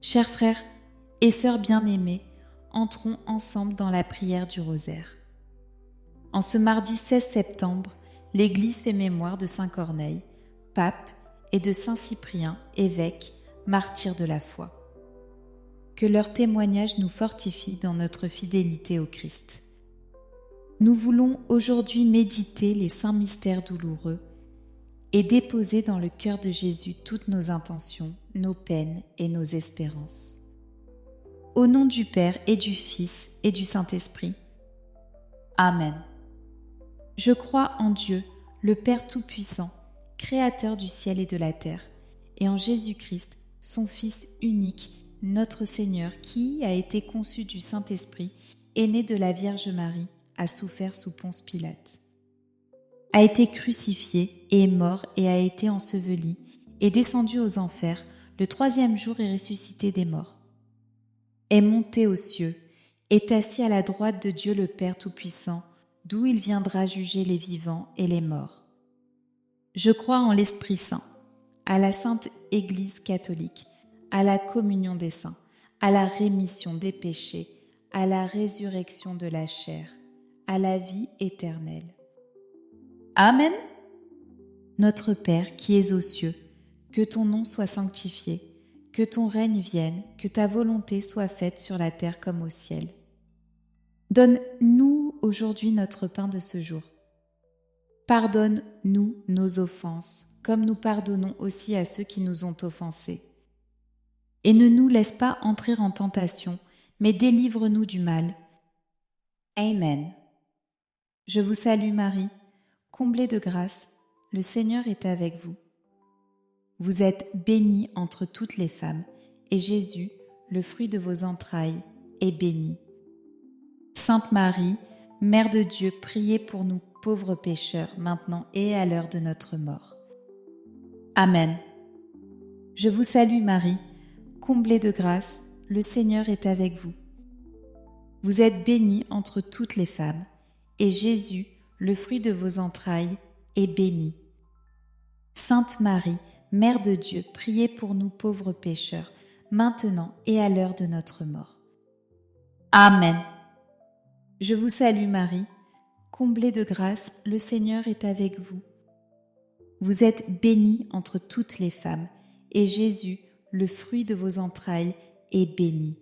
Chers frères et sœurs bien-aimés, entrons ensemble dans la prière du rosaire. En ce mardi 16 septembre, l'Église fait mémoire de Saint Corneille, pape, et de Saint Cyprien, évêque, martyr de la foi. Que leur témoignage nous fortifie dans notre fidélité au Christ. Nous voulons aujourd'hui méditer les saints mystères douloureux et déposer dans le cœur de Jésus toutes nos intentions, nos peines et nos espérances. Au nom du Père et du Fils et du Saint-Esprit. Amen. Je crois en Dieu, le Père Tout-Puissant, Créateur du ciel et de la terre, et en Jésus-Christ, son Fils unique, notre Seigneur, qui a été conçu du Saint-Esprit, est né de la Vierge Marie, a souffert sous Ponce Pilate, a été crucifié et est mort et a été enseveli, est descendu aux enfers, le 3e jour est ressuscité des morts, est monté aux cieux, est assis à la droite de Dieu le Père Tout-Puissant, d'où il viendra juger les vivants et les morts. Je crois en l'Esprit Saint, à la Sainte Église catholique, à la communion des saints, à la rémission des péchés, à la résurrection de la chair, à la vie éternelle. Amen. Notre Père qui es aux cieux, que ton nom soit sanctifié, que ton règne vienne, que ta volonté soit faite sur la terre comme au ciel. Donne-nous aujourd'hui notre pain de ce jour. Pardonne-nous nos offenses, comme nous pardonnons aussi à ceux qui nous ont offensés. Et ne nous laisse pas entrer en tentation, mais délivre-nous du mal. Amen. Je vous salue Marie, comblée de grâce, le Seigneur est avec vous. Vous êtes bénie entre toutes les femmes, et Jésus, le fruit de vos entrailles, est béni. Sainte Marie, Mère de Dieu, priez pour nous pauvres pécheurs, maintenant et à l'heure de notre mort. Amen. Je vous salue Marie, comblée de grâce, le Seigneur est avec vous. Vous êtes bénie entre toutes les femmes, et Jésus, le fruit de vos entrailles, est béni. Sainte Marie, Mère de Dieu, priez pour nous pauvres pécheurs, maintenant et à l'heure de notre mort. Amen. Je vous salue Marie, comblée de grâce, le Seigneur est avec vous. Vous êtes bénie entre toutes les femmes, et Jésus, le fruit de vos entrailles, est béni.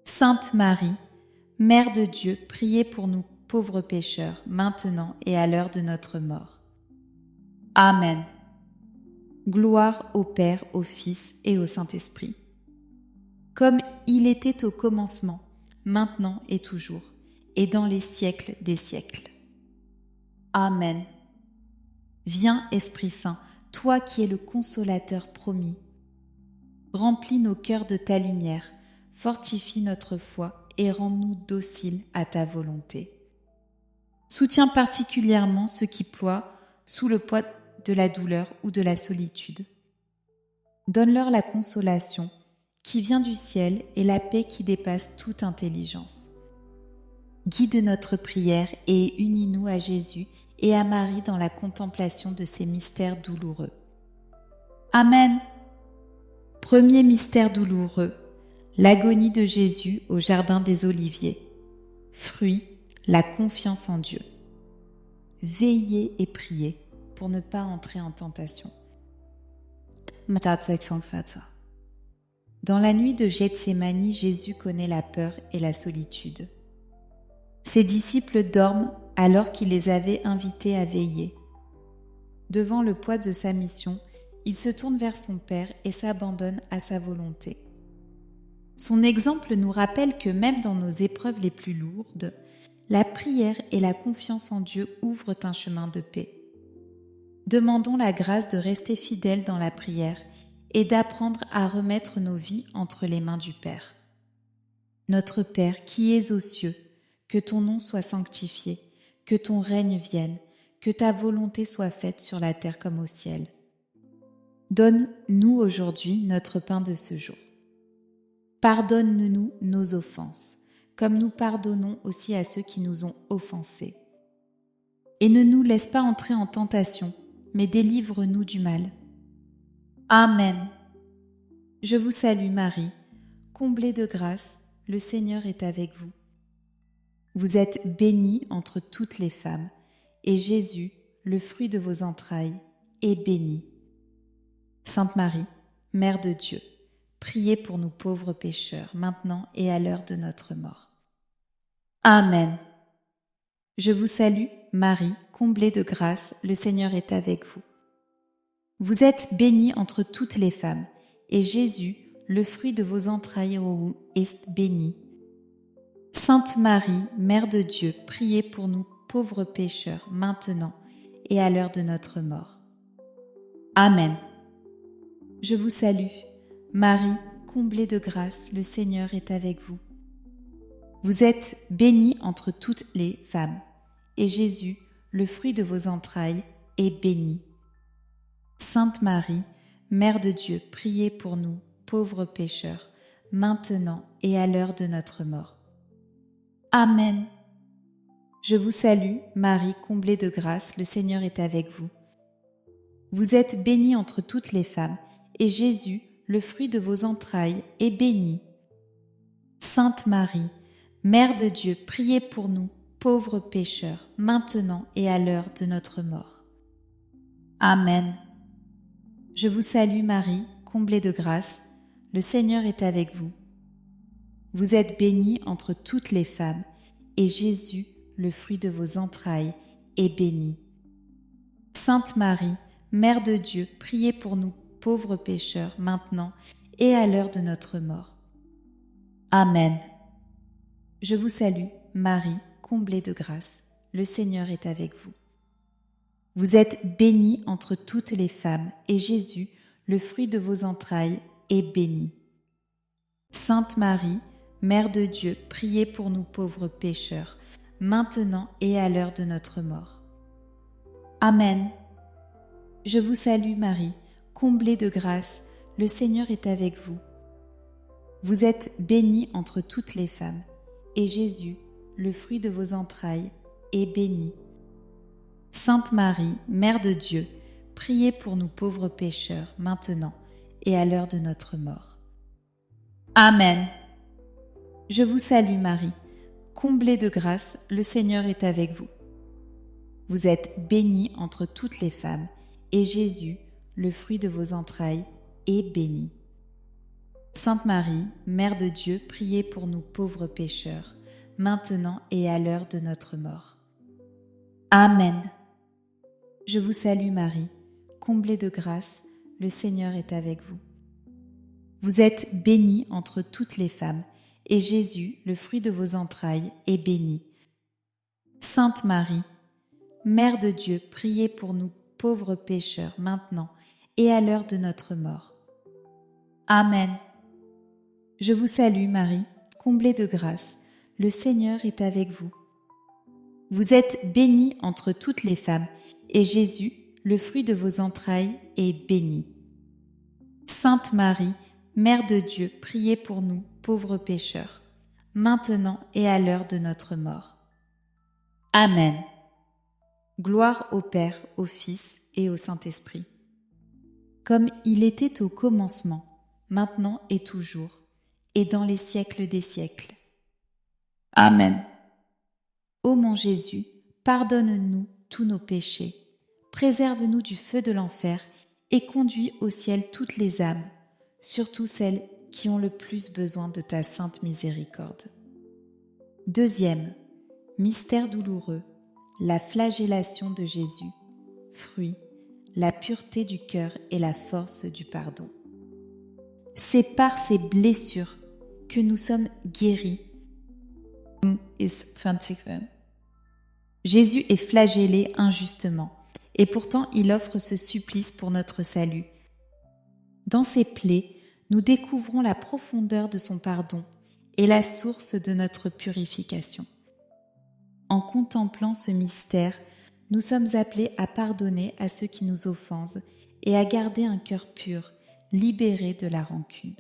Sainte Marie, Mère de Dieu, priez pour nous pauvres pécheurs, maintenant et à l'heure de notre mort. Amen. Gloire au Père, au Fils et au Saint-Esprit. Comme il était au commencement, maintenant et toujours, et dans les siècles des siècles. Amen. Viens, Esprit Saint, toi qui es le consolateur promis. Remplis nos cœurs de ta lumière, fortifie notre foi et rends-nous dociles à ta volonté. Soutiens particulièrement ceux qui ploient sous le poids de la douleur ou de la solitude. Donne-leur la consolation qui vient du ciel et la paix qui dépasse toute intelligence. Guide notre prière et unis-nous à Jésus et à Marie dans la contemplation de ces mystères douloureux. Amen. Premier mystère douloureux, l'agonie de Jésus au jardin des Oliviers. Fruit, la confiance en Dieu. Veillez et priez pour ne pas entrer en tentation. Dans la nuit de Gethsémani, Jésus connaît la peur et la solitude. Ses disciples dorment alors qu'il les avait invités à veiller. Devant le poids de sa mission, il se tourne vers son Père et s'abandonne à sa volonté. Son exemple nous rappelle que même dans nos épreuves les plus lourdes, la prière et la confiance en Dieu ouvrent un chemin de paix. Demandons la grâce de rester fidèles dans la prière et d'apprendre à remettre nos vies entre les mains du Père. Notre Père qui es aux cieux, que ton nom soit sanctifié, que ton règne vienne, que ta volonté soit faite sur la terre comme au ciel. Donne-nous aujourd'hui notre pain de ce jour. Pardonne-nous nos offenses, comme nous pardonnons aussi à ceux qui nous ont offensés. Et ne nous laisse pas entrer en tentation, mais délivre-nous du mal. Amen. Je vous salue Marie, comblée de grâce, le Seigneur est avec vous. Vous êtes bénie entre toutes les femmes, et Jésus, le fruit de vos entrailles, est béni. Sainte Marie, Mère de Dieu, priez pour nous pauvres pécheurs, maintenant et à l'heure de notre mort. Amen. Je vous salue, Marie, comblée de grâce, le Seigneur est avec vous. Vous êtes bénie entre toutes les femmes, et Jésus, le fruit de vos entrailles, est béni. Sainte Marie, Mère de Dieu, priez pour nous pauvres pécheurs, maintenant et à l'heure de notre mort. Amen. Je vous salue, Marie, comblée de grâce, le Seigneur est avec vous. Vous êtes bénie entre toutes les femmes, et Jésus, le fruit de vos entrailles, est béni. Sainte Marie, Mère de Dieu, priez pour nous, pauvres pécheurs, maintenant et à l'heure de notre mort. Amen. Je vous salue, Marie, comblée de grâce, le Seigneur est avec vous. Vous êtes bénie entre toutes les femmes, et Jésus, le fruit de vos entrailles, est béni. Sainte Marie, Mère de Dieu, priez pour nous, pauvres pécheurs, maintenant et à l'heure de notre mort. Amen. Je vous salue Marie, comblée de grâce, le Seigneur est avec vous. Vous êtes bénie entre toutes les femmes, et Jésus, le fruit de vos entrailles, est béni. Sainte Marie, Mère de Dieu, priez pour nous, pauvres pécheurs, maintenant et à l'heure de notre mort. Amen. Je vous salue, Marie, comblée de grâce, le Seigneur est avec vous. Vous êtes bénie entre toutes les femmes, et Jésus, le fruit de vos entrailles, est béni. Sainte Marie, Mère de Dieu, priez pour nous pauvres pécheurs, maintenant et à l'heure de notre mort. Amen. Je vous salue Marie, comblée de grâce, le Seigneur est avec vous. Vous êtes bénie entre toutes les femmes, et Jésus, le fruit de vos entrailles, est béni. Sainte Marie, Mère de Dieu, priez pour nous pauvres pécheurs, maintenant et à l'heure de notre mort. Amen. Je vous salue Marie, comblée de grâce, le Seigneur est avec vous. Vous êtes bénie entre toutes les femmes, et Jésus, le fruit de vos entrailles, est béni. Sainte Marie, Mère de Dieu, priez pour nous pauvres pécheurs, maintenant et à l'heure de notre mort. Amen. Je vous salue Marie, comblée de grâce, le Seigneur est avec vous. Vous êtes bénie entre toutes les femmes, et Jésus, le fruit de vos entrailles, est béni. Sainte Marie, Mère de Dieu, priez pour nous pauvres pécheurs, maintenant et à l'heure de notre mort. Amen. Je vous salue Marie, comblée de grâce, le Seigneur est avec vous. Vous êtes bénie entre toutes les femmes, et Jésus, le fruit de vos entrailles, est béni. Sainte Marie, Mère de Dieu, priez pour nous, pauvres pécheurs, maintenant et à l'heure de notre mort. Amen. Gloire au Père, au Fils et au Saint-Esprit, comme il était au commencement, maintenant et toujours, et dans les siècles des siècles. Amen. Ô mon Jésus, pardonne-nous tous nos péchés, préserve-nous du feu de l'enfer et conduis au ciel toutes les âmes, surtout celles qui ont le plus besoin de ta sainte miséricorde. Deuxième, mystère douloureux, la flagellation de Jésus, fruit, la pureté du cœur et la force du pardon. C'est par ces blessures que nous sommes guéris. Jésus est flagellé injustement, et pourtant il offre ce supplice pour notre salut. Dans ses plaies, nous découvrons la profondeur de son pardon et la source de notre purification. En contemplant ce mystère, nous sommes appelés à pardonner à ceux qui nous offensent et à garder un cœur pur, libéré de la rancune.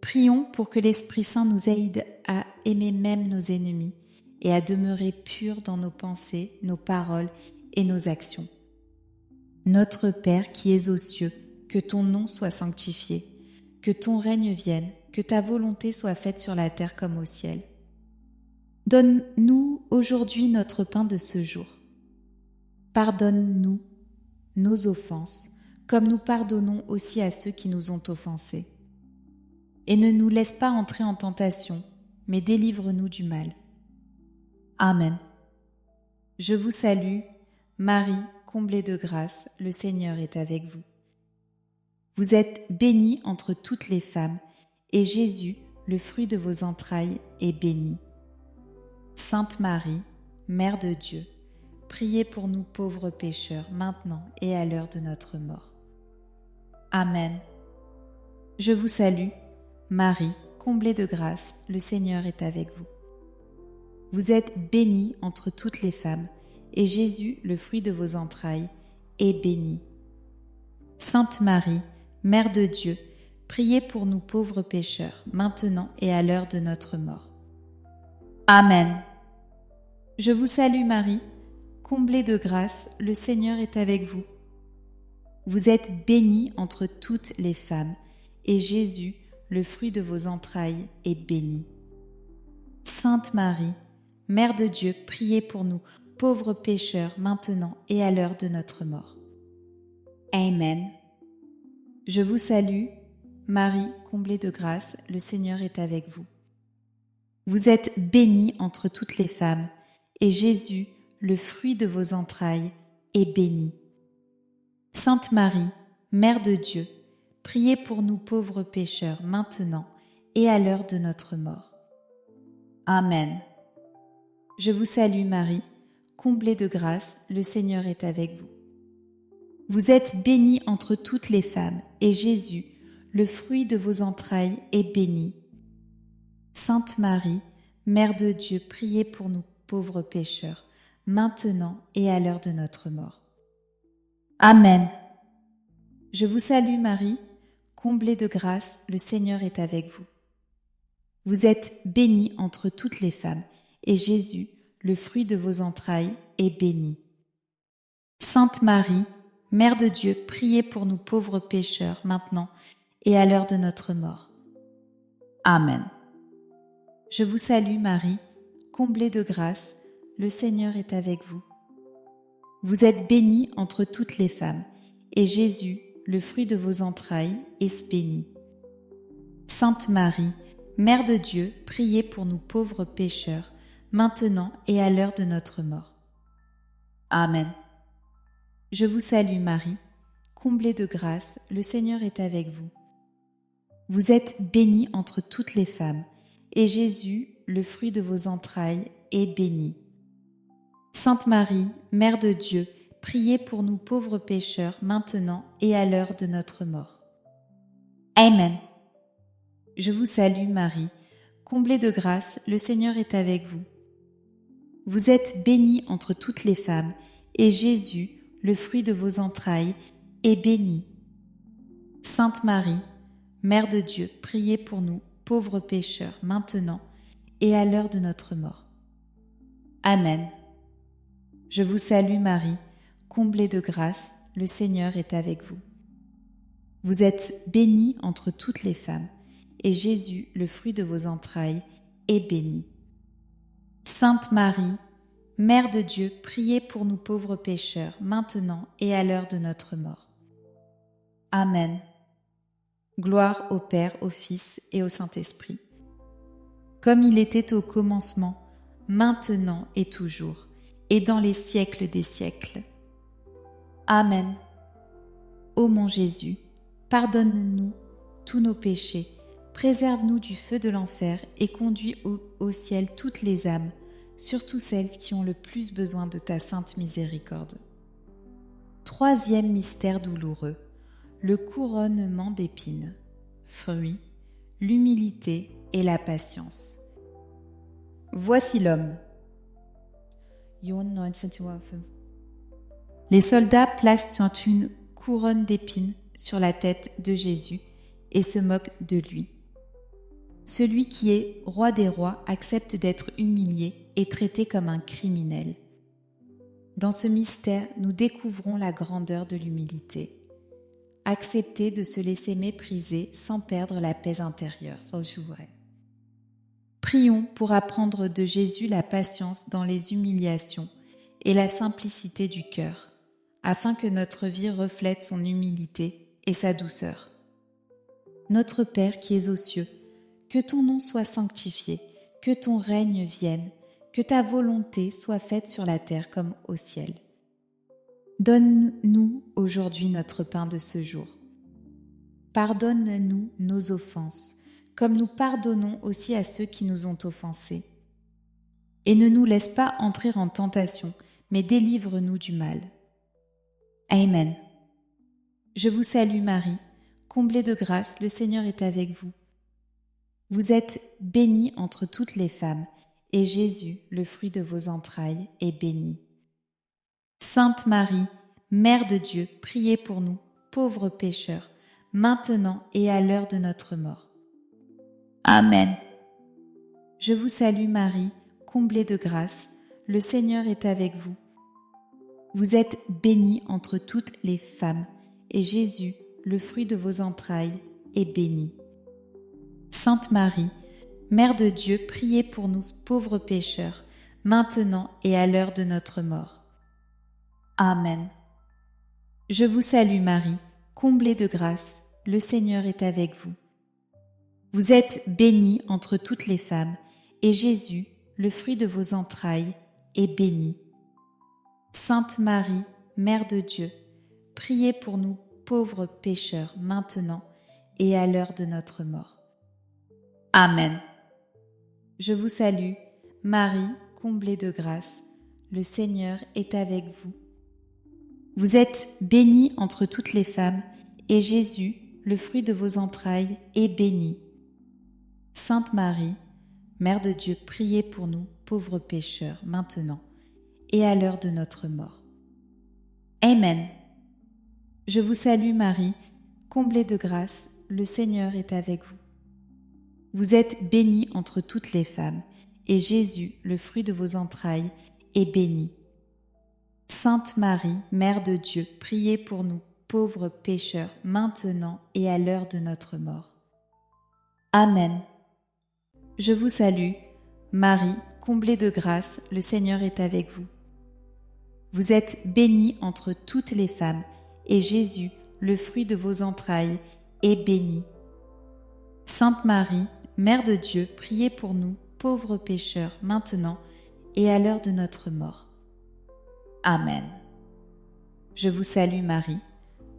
Prions pour que l'Esprit Saint nous aide à aimer même nos ennemis et à demeurer purs dans nos pensées, nos paroles et nos actions. Notre Père qui es aux cieux, que ton nom soit sanctifié, que ton règne vienne, que ta volonté soit faite sur la terre comme au ciel. Donne-nous aujourd'hui notre pain de ce jour. Pardonne-nous nos offenses, comme nous pardonnons aussi à ceux qui nous ont offensés. Et ne nous laisse pas entrer en tentation, mais délivre-nous du mal. Amen. Je vous salue, Marie, comblée de grâce, le Seigneur est avec vous. Vous êtes bénie entre toutes les femmes, et Jésus, le fruit de vos entrailles, est béni. Sainte Marie, Mère de Dieu, priez pour nous pauvres pécheurs, maintenant et à l'heure de notre mort. Amen. Je vous salue, Marie, comblée de grâce, le Seigneur est avec vous. Vous êtes bénie entre toutes les femmes, et Jésus, le fruit de vos entrailles, est béni. Sainte Marie, Mère de Dieu, priez pour nous pauvres pécheurs, maintenant et à l'heure de notre mort. Amen. Je vous salue Marie, comblée de grâce, le Seigneur est avec vous. Vous êtes bénie entre toutes les femmes, et Jésus, le fruit de vos entrailles, est béni. Sainte Marie, Mère de Dieu, priez pour nous, pauvres pécheurs, maintenant et à l'heure de notre mort. Amen. Je vous salue, Marie, comblée de grâce, le Seigneur est avec vous. Vous êtes bénie entre toutes les femmes, et Jésus, le fruit de vos entrailles, est béni. Sainte Marie, Mère de Dieu, priez pour nous pauvres pécheurs, maintenant et à l'heure de notre mort. Amen. Je vous salue Marie, comblée de grâce, le Seigneur est avec vous. Vous êtes bénie entre toutes les femmes, et Jésus, le fruit de vos entrailles, est béni. Sainte Marie, Mère de Dieu, priez pour nous pauvres pécheurs, maintenant et à l'heure de notre mort. Amen. Je vous salue Marie, comblée de grâce, le Seigneur est avec vous. Vous êtes bénie entre toutes les femmes, et Jésus, le fruit de vos entrailles, est béni. Sainte Marie, Mère de Dieu, priez pour nous pauvres pécheurs, maintenant et à l'heure de notre mort. Amen. Je vous salue Marie, comblée de grâce, le Seigneur est avec vous. Vous êtes bénie entre toutes les femmes, et Jésus, le fruit de vos entrailles, est béni. Sainte Marie, Mère de Dieu, priez pour nous pauvres pécheurs, maintenant et à l'heure de notre mort. Amen. Je vous salue Marie, comblée de grâce, le Seigneur est avec vous. Vous êtes bénie entre toutes les femmes, et Jésus, le fruit de vos entrailles, est béni. Sainte Marie, Mère de Dieu, priez pour nous pauvres pécheurs, maintenant et à l'heure de notre mort. Amen. Je vous salue Marie, comblée de grâce, le Seigneur est avec vous. Vous êtes bénie entre toutes les femmes, et Jésus, le fruit de vos entrailles, est béni. Sainte Marie, Mère de Dieu, priez pour nous, pauvres pécheurs, maintenant et à l'heure de notre mort. Amen. Je vous salue Marie, comblée de grâce, le Seigneur est avec vous. Vous êtes bénie entre toutes les femmes, et Jésus, le fruit de vos entrailles, est béni. Sainte Marie, Mère de Dieu, priez pour nous pauvres pécheurs, maintenant et à l'heure de notre mort. Amen. Gloire au Père, au Fils et au Saint-Esprit, comme il était au commencement, maintenant et toujours, et dans les siècles des siècles. Amen. Ô mon Jésus, pardonne-nous tous nos péchés, préserve-nous du feu de l'enfer et conduis au ciel toutes les âmes, surtout celles qui ont le plus besoin de ta sainte miséricorde. Troisième mystère douloureux, le couronnement d'épines. Fruit, l'humilité et la patience. Voici l'homme. Les soldats placent une couronne d'épines sur la tête de Jésus et se moquent de lui. Celui qui est roi des rois accepte d'être humilié et traité comme un criminel. Dans ce mystère, nous découvrons la grandeur de l'humilité. Accepter de se laisser mépriser sans perdre la paix intérieure. Prions pour apprendre de Jésus la patience dans les humiliations et la simplicité du cœur, afin que notre vie reflète son humilité et sa douceur. Notre Père qui es aux cieux, que ton nom soit sanctifié, que ton règne vienne, que ta volonté soit faite sur la terre comme au ciel. Donne-nous aujourd'hui notre pain de ce jour. Pardonne-nous nos offenses, comme nous pardonnons aussi à ceux qui nous ont offensés. Et ne nous laisse pas entrer en tentation, mais délivre-nous du mal. Amen. Je vous salue Marie, comblée de grâce, le Seigneur est avec vous. Vous êtes bénie entre toutes les femmes, et Jésus, le fruit de vos entrailles, est béni. Sainte Marie, Mère de Dieu, priez pour nous, pauvres pécheurs, maintenant et à l'heure de notre mort. Amen. Je vous salue Marie, comblée de grâce, le Seigneur est avec vous. Vous êtes bénie entre toutes les femmes, et Jésus, le fruit de vos entrailles, est béni. Sainte Marie, Mère de Dieu, priez pour nous pauvres pécheurs, maintenant et à l'heure de notre mort. Amen. Je vous salue Marie, comblée de grâce, le Seigneur est avec vous. Vous êtes bénie entre toutes les femmes, et Jésus, le fruit de vos entrailles, est béni. Sainte Marie, Mère de Dieu, priez pour nous pauvres pécheurs, maintenant et à l'heure de notre mort. Amen. Je vous salue, Marie, comblée de grâce, le Seigneur est avec vous. Vous êtes bénie entre toutes les femmes, et Jésus, le fruit de vos entrailles, est béni. Sainte Marie, Mère de Dieu, priez pour nous, pauvres pécheurs, maintenant et à l'heure de notre mort. Amen. Je vous salue Marie, comblée de grâce, le Seigneur est avec vous. Vous êtes bénie entre toutes les femmes, et Jésus, le fruit de vos entrailles, est béni. Sainte Marie, Mère de Dieu, priez pour nous, pauvres pécheurs, maintenant et à l'heure de notre mort. Amen. Je vous salue, Marie, comblée de grâce, le Seigneur est avec vous. Vous êtes bénie entre toutes les femmes, et Jésus, le fruit de vos entrailles, est béni. Sainte Marie, Mère de Dieu, priez pour nous, pauvres pécheurs, maintenant et à l'heure de notre mort. Amen. Je vous salue Marie,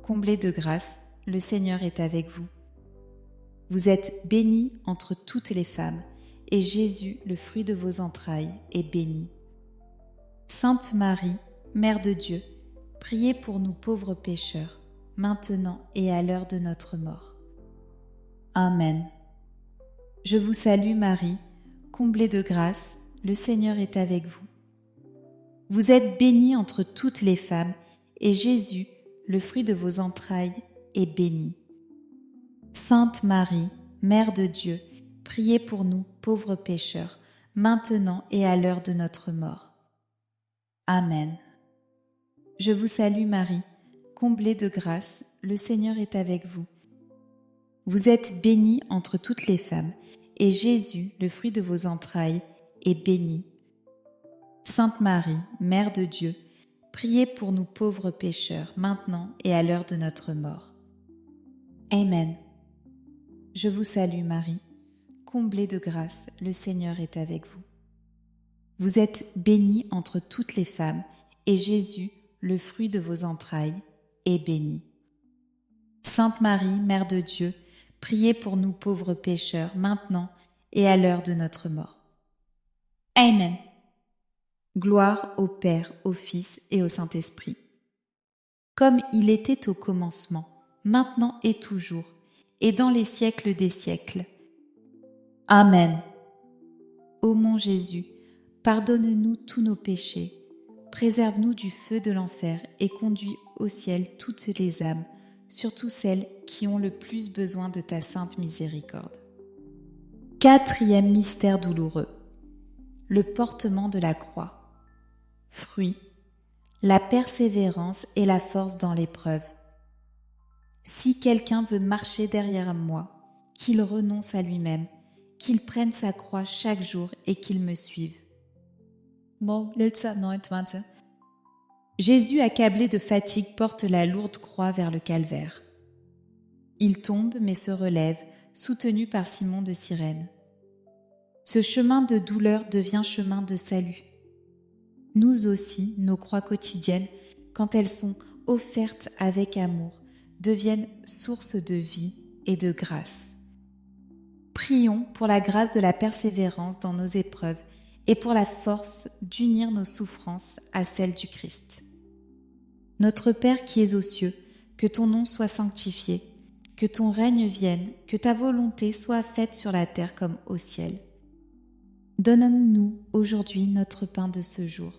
comblée de grâce, le Seigneur est avec vous. Vous êtes bénie entre toutes les femmes, et Jésus, le fruit de vos entrailles, est béni. Sainte Marie, Mère de Dieu, priez pour nous pauvres pécheurs, maintenant et à l'heure de notre mort. Amen. Je vous salue Marie, comblée de grâce, le Seigneur est avec vous. Vous êtes bénie entre toutes les femmes, et Jésus, le fruit de vos entrailles, est béni. Sainte Marie, Mère de Dieu, priez pour nous pauvres pécheurs, maintenant et à l'heure de notre mort. Amen. Je vous salue Marie, comblée de grâce, le Seigneur est avec vous. Vous êtes bénie entre toutes les femmes, et Jésus, le fruit de vos entrailles, est béni. Sainte Marie, Mère de Dieu, priez pour nous pauvres pécheurs, maintenant et à l'heure de notre mort. Amen. Je vous salue Marie, comblée de grâce, le Seigneur est avec vous. Vous êtes bénie entre toutes les femmes, et Jésus, le fruit de vos entrailles, est béni. Sainte Marie, Mère de Dieu, priez pour nous pauvres pécheurs, maintenant et à l'heure de notre mort. Amen. Gloire au Père, au Fils et au Saint-Esprit. Comme il était au commencement, maintenant et toujours, et dans les siècles des siècles. Amen. Ô mon Jésus, pardonne-nous tous nos péchés, préserve-nous du feu de l'enfer et conduis au ciel toutes les âmes, surtout celles qui ont le plus besoin de ta sainte miséricorde. Quatrième mystère douloureux, le portement de la croix. Fruit, la persévérance et la force dans l'épreuve. Si quelqu'un veut marcher derrière moi, qu'il renonce à lui-même, qu'il prenne sa croix chaque jour et qu'il me suive. Mål 29. Jésus, accablé de fatigue, porte la lourde croix vers le calvaire. Il tombe mais se relève, soutenu par Simon de Cyrène. Ce chemin de douleur devient chemin de salut. Nous aussi, nos croix quotidiennes, quand elles sont offertes avec amour, deviennent source de vie et de grâce. Prions pour la grâce de la persévérance dans nos épreuves et pour la force d'unir nos souffrances à celles du Christ. Notre Père qui es aux cieux, que ton nom soit sanctifié, que ton règne vienne, que ta volonté soit faite sur la terre comme au ciel. Donne-nous aujourd'hui notre pain de ce jour.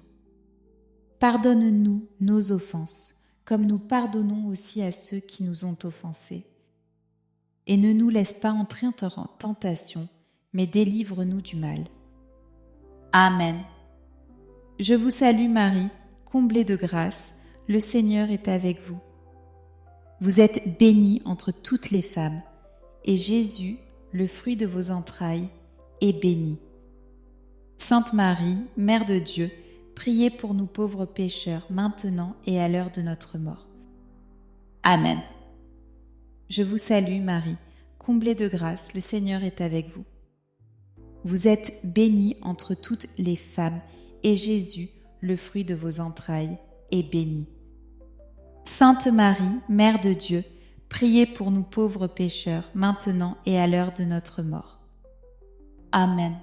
Pardonne-nous nos offenses, comme nous pardonnons aussi à ceux qui nous ont offensés. Et ne nous laisse pas entrer en tentation, mais délivre-nous du mal. Amen. Je vous salue Marie, comblée de grâce, le Seigneur est avec vous. Vous êtes bénie entre toutes les femmes, et Jésus, le fruit de vos entrailles, est béni. Sainte Marie, Mère de Dieu, priez pour nous pauvres pécheurs, maintenant et à l'heure de notre mort. Amen. Je vous salue Marie, comblée de grâce, le Seigneur est avec vous. Vous êtes bénie entre toutes les femmes, et Jésus, le fruit de vos entrailles, est béni. Sainte Marie, Mère de Dieu, priez pour nous pauvres pécheurs, maintenant et à l'heure de notre mort. Amen.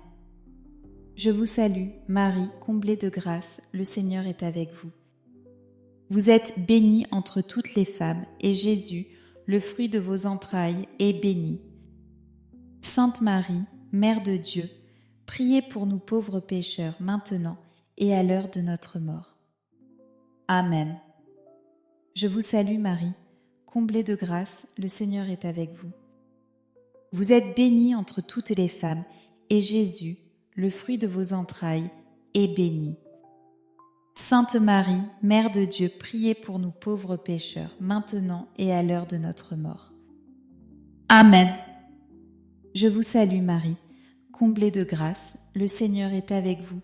Je vous salue, Marie, comblée de grâce, le Seigneur est avec vous. Vous êtes bénie entre toutes les femmes, et Jésus, le fruit de vos entrailles, est béni. Sainte Marie, Mère de Dieu, priez pour nous pauvres pécheurs, maintenant et à l'heure de notre mort. Amen. Je vous salue Marie, comblée de grâce, le Seigneur est avec vous. Vous êtes bénie entre toutes les femmes, et Jésus, le fruit de vos entrailles, est béni. Sainte Marie, Mère de Dieu, priez pour nous pauvres pécheurs, maintenant et à l'heure de notre mort. Amen. Je vous salue Marie, comblée de grâce, le Seigneur est avec vous.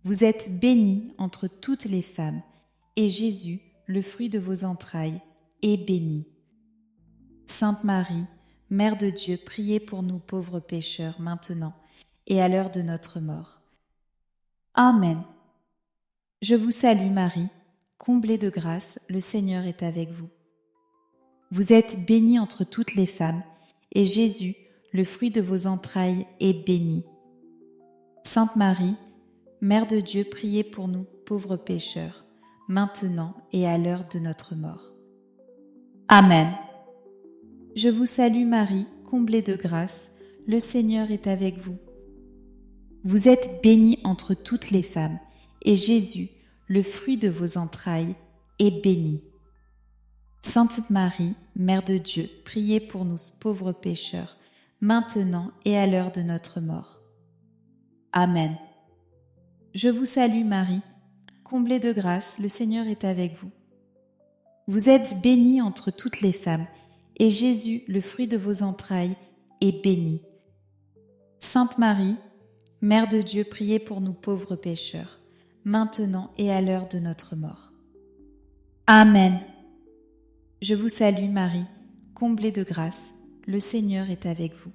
Vous êtes bénie entre toutes les femmes, et Jésus, le fruit de vos entrailles, est béni. Sainte Marie, Mère de Dieu, priez pour nous pauvres pécheurs, maintenant et à l'heure de notre mort. Amen. Je vous salue Marie, comblée de grâce, le Seigneur est avec vous. Vous êtes bénie entre toutes les femmes, et Jésus, le fruit de vos entrailles, est béni. Sainte Marie, Mère de Dieu, priez pour nous pauvres pécheurs, maintenant et à l'heure de notre mort. Amen. Je vous salue Marie, comblée de grâce, le Seigneur est avec vous. Vous êtes bénie entre toutes les femmes, et Jésus, le fruit de vos entrailles, est béni. Sainte Marie, Mère de Dieu, priez pour nous pauvres pécheurs, maintenant et à l'heure de notre mort. Amen. Je vous salue Marie, comblée de grâce, le Seigneur est avec vous. Vous êtes bénie entre toutes les femmes, et Jésus, le fruit de vos entrailles, est béni. Sainte Marie, Mère de Dieu, priez pour nous pauvres pécheurs, maintenant et à l'heure de notre mort. Amen. Je vous salue Marie, comblée de grâce, le Seigneur est avec vous.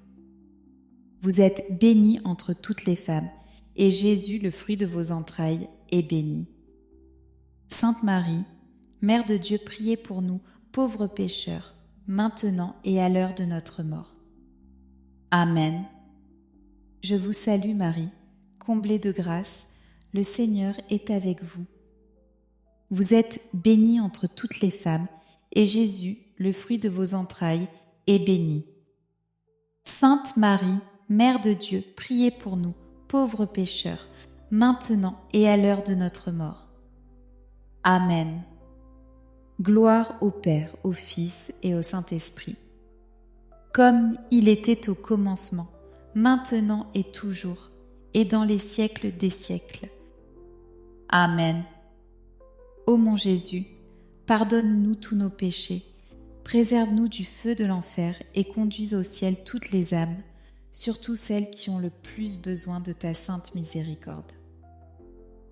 Vous êtes bénie entre toutes les femmes, et Jésus, le fruit de vos entrailles, est béni. Sainte Marie, Mère de Dieu, priez pour nous, pauvres pécheurs, maintenant et à l'heure de notre mort. Amen. Je vous salue Marie, comblée de grâce, le Seigneur est avec vous. Vous êtes bénie entre toutes les femmes, et Jésus, le fruit de vos entrailles, est béni. Sainte Marie, Mère de Dieu, priez pour nous, pauvres pécheurs, maintenant et à l'heure de notre mort. Amen. Gloire au Père, au Fils et au Saint-Esprit, comme il était au commencement, maintenant et toujours, et dans les siècles des siècles. Amen. Ô mon Jésus, pardonne-nous tous nos péchés, préserve-nous du feu de l'enfer et conduise au ciel toutes les âmes, surtout celles qui ont le plus besoin de ta sainte miséricorde.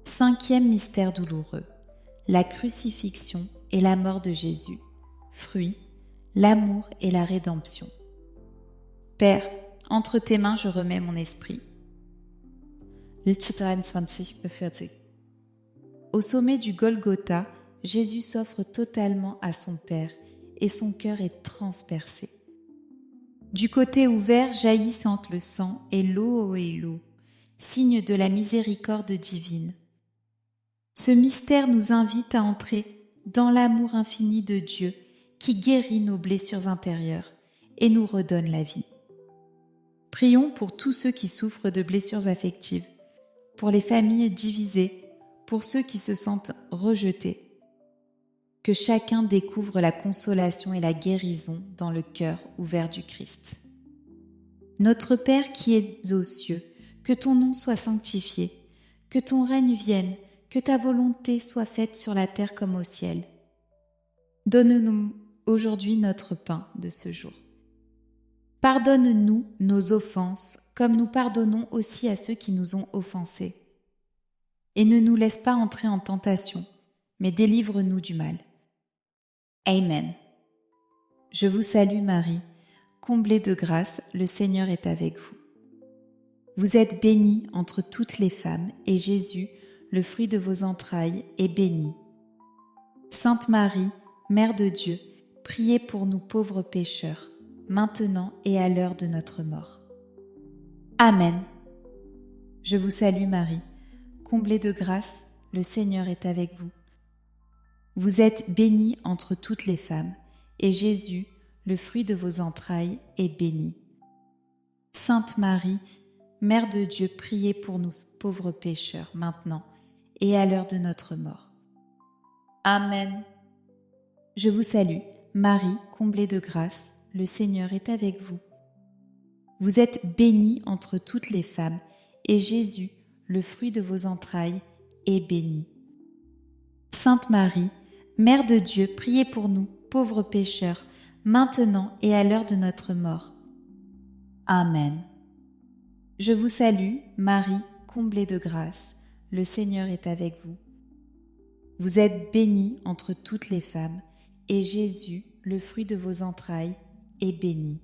5e mystère douloureux, la crucifixion et la mort de Jésus. Fruit, l'amour et la rédemption. Père, entre tes mains je remets mon esprit. Lied 23 bis 40. Au sommet du Golgotha, Jésus s'offre totalement à son Père et son cœur est transpercé. Du côté ouvert jaillissent le sang et l'eau, signe de la miséricorde divine. Ce mystère nous invite à entrer dans l'amour infini de Dieu qui guérit nos blessures intérieures et nous redonne la vie. Prions pour tous ceux qui souffrent de blessures affectives, pour les familles divisées, pour ceux qui se sentent rejetés. Que chacun découvre la consolation et la guérison dans le cœur ouvert du Christ. Notre Père qui es aux cieux, que ton nom soit sanctifié, que ton règne vienne, que ta volonté soit faite sur la terre comme au ciel. Donne-nous aujourd'hui notre pain de ce jour. Pardonne-nous nos offenses, comme nous pardonnons aussi à ceux qui nous ont offensés. Et ne nous laisse pas entrer en tentation, mais délivre-nous du mal. Amen. Je vous salue Marie, comblée de grâce, le Seigneur est avec vous. Vous êtes bénie entre toutes les femmes, et Jésus, le fruit de vos entrailles, est béni. Sainte Marie, Mère de Dieu, priez pour nous pauvres pécheurs, maintenant et à l'heure de notre mort. Amen. Je vous salue Marie, comblée de grâce, le Seigneur est avec vous. Vous êtes bénie entre toutes les femmes, et Jésus, le fruit de vos entrailles, est béni. Sainte Marie, Mère de Dieu, priez pour nous pauvres pécheurs, maintenant et à l'heure de notre mort. Amen. Je vous salue, Marie, comblée de grâce, le Seigneur est avec vous. Vous êtes bénie entre toutes les femmes, et Jésus, le fruit de vos entrailles, est béni. Sainte Marie, Mère de Dieu, priez pour nous, pauvres pécheurs, maintenant et à l'heure de notre mort. Amen. Je vous salue, Marie, comblée de grâce, le Seigneur est avec vous. Vous êtes bénie entre toutes les femmes, et Jésus, le fruit de vos entrailles, est béni.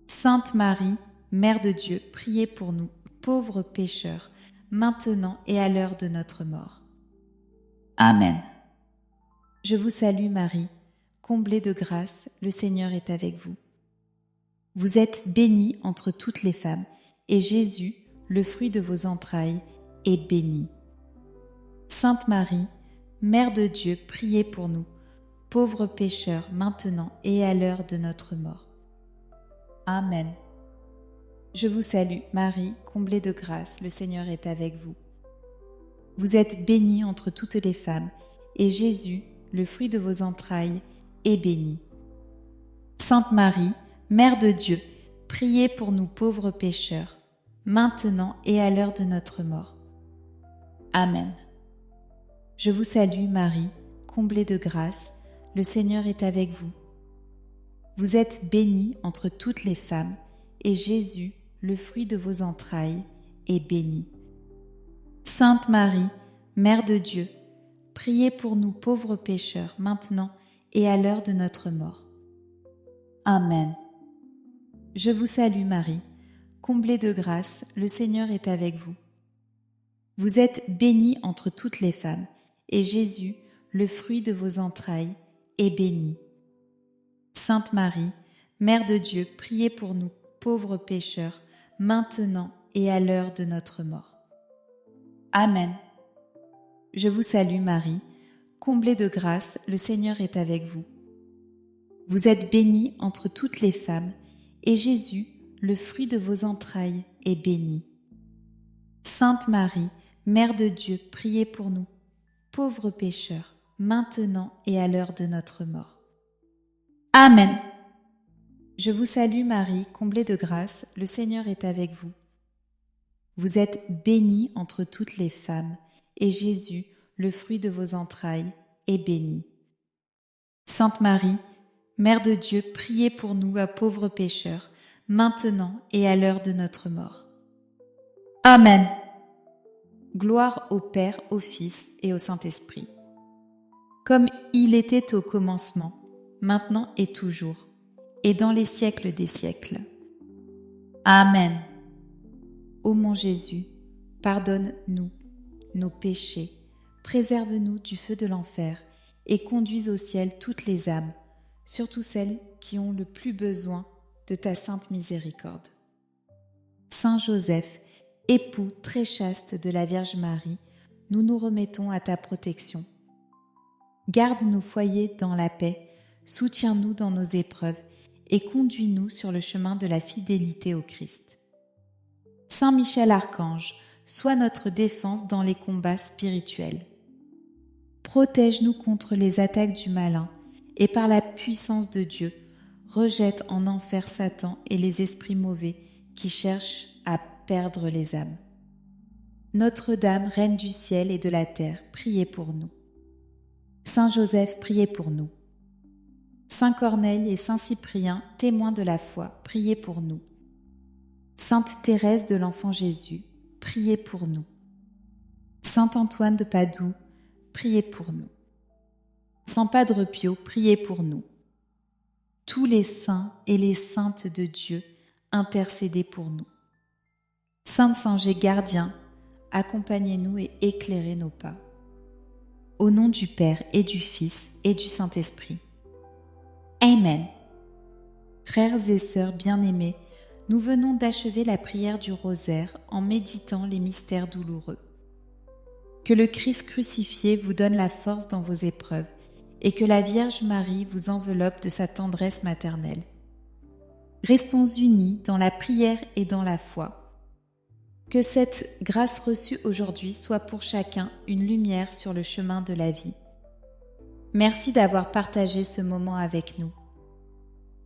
Sainte Marie, Mère de Dieu, priez pour nous, pauvres pécheurs, maintenant et à l'heure de notre mort. Amen. Je vous salue Marie, comblée de grâce, le Seigneur est avec vous. Vous êtes bénie entre toutes les femmes, et Jésus, le fruit de vos entrailles, est béni. Sainte Marie, Mère de Dieu, priez pour nous, pauvres pécheurs, maintenant et à l'heure de notre mort. Amen. Je vous salue, Marie, comblée de grâce, le Seigneur est avec vous. Vous êtes bénie entre toutes les femmes, et Jésus, le fruit de vos entrailles, est béni. Sainte Marie, Mère de Dieu, priez pour nous pauvres pécheurs, maintenant et à l'heure de notre mort. Amen. Je vous salue, Marie, comblée de grâce, le Seigneur est avec vous. Vous êtes bénie entre toutes les femmes, et Jésus, le fruit de vos entrailles, est béni. Sainte Marie, Mère de Dieu, priez pour nous pauvres pécheurs, maintenant et à l'heure de notre mort. Amen. Je vous salue Marie, comblée de grâce, le Seigneur est avec vous. Vous êtes bénie entre toutes les femmes, et Jésus, le fruit de vos entrailles, est béni. Sainte Marie, Mère de Dieu, priez pour nous, pauvres pécheurs, maintenant et à l'heure de notre mort. Amen. Je vous salue Marie, comblée de grâce, le Seigneur est avec vous. Vous êtes bénie entre toutes les femmes, et Jésus, le fruit de vos entrailles, est béni. Sainte Marie, Mère de Dieu, priez pour nous, pauvres pécheurs, maintenant et à l'heure de notre mort. Amen. Je vous salue Marie, comblée de grâce, le Seigneur est avec vous. Vous êtes bénie entre toutes les femmes, et Jésus, le fruit de vos entrailles, est béni. Sainte Marie, Mère de Dieu, priez pour nous, à pauvres pécheurs, maintenant et à l'heure de notre mort. Amen. Gloire au Père, au Fils et au Saint-Esprit. Comme il était au commencement, maintenant et toujours, et dans les siècles des siècles. Amen. Ô mon Jésus, pardonne-nous nos péchés, préserve-nous du feu de l'enfer et conduis au ciel toutes les âmes, surtout celles qui ont le plus besoin de ta sainte miséricorde. Saint Joseph, époux très chaste de la Vierge Marie, nous nous remettons à ta protection. Garde nos foyers dans la paix, soutiens-nous dans nos épreuves et conduis-nous sur le chemin de la fidélité au Christ. Saint Michel Archange, sois notre défense dans les combats spirituels. Protège-nous contre les attaques du malin et par la puissance de Dieu, rejette en enfer Satan et les esprits mauvais qui cherchent à perdre les âmes. Notre-Dame, Reine du ciel et de la terre, priez pour nous. Saint Joseph, priez pour nous. Saint Corneille et Saint Cyprien, témoins de la foi, priez pour nous. Sainte Thérèse de l'Enfant Jésus, priez pour nous. Saint Antoine de Padoue, priez pour nous. Saint Padre Pio, priez pour nous. Tous les saints et les saintes de Dieu, intercédez pour nous. Sainte Sangé gardien, accompagnez-nous et éclairez nos pas. Au nom du Père et du Fils et du Saint-Esprit. Amen. Frères et sœurs bien-aimés, nous venons d'achever la prière du rosaire en méditant les mystères douloureux. Que le Christ crucifié vous donne la force dans vos épreuves et que la Vierge Marie vous enveloppe de sa tendresse maternelle. Restons unis dans la prière et dans la foi. Que cette grâce reçue aujourd'hui soit pour chacun une lumière sur le chemin de la vie. Merci d'avoir partagé ce moment avec nous.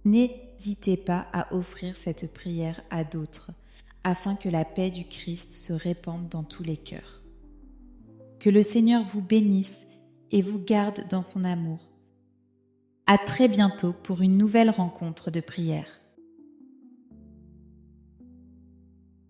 N'hésitez pas à offrir cette prière à d'autres, afin que la paix du Christ se répande dans tous les cœurs. Que le Seigneur vous bénisse et vous garde dans son amour. À très bientôt pour une nouvelle rencontre de prière.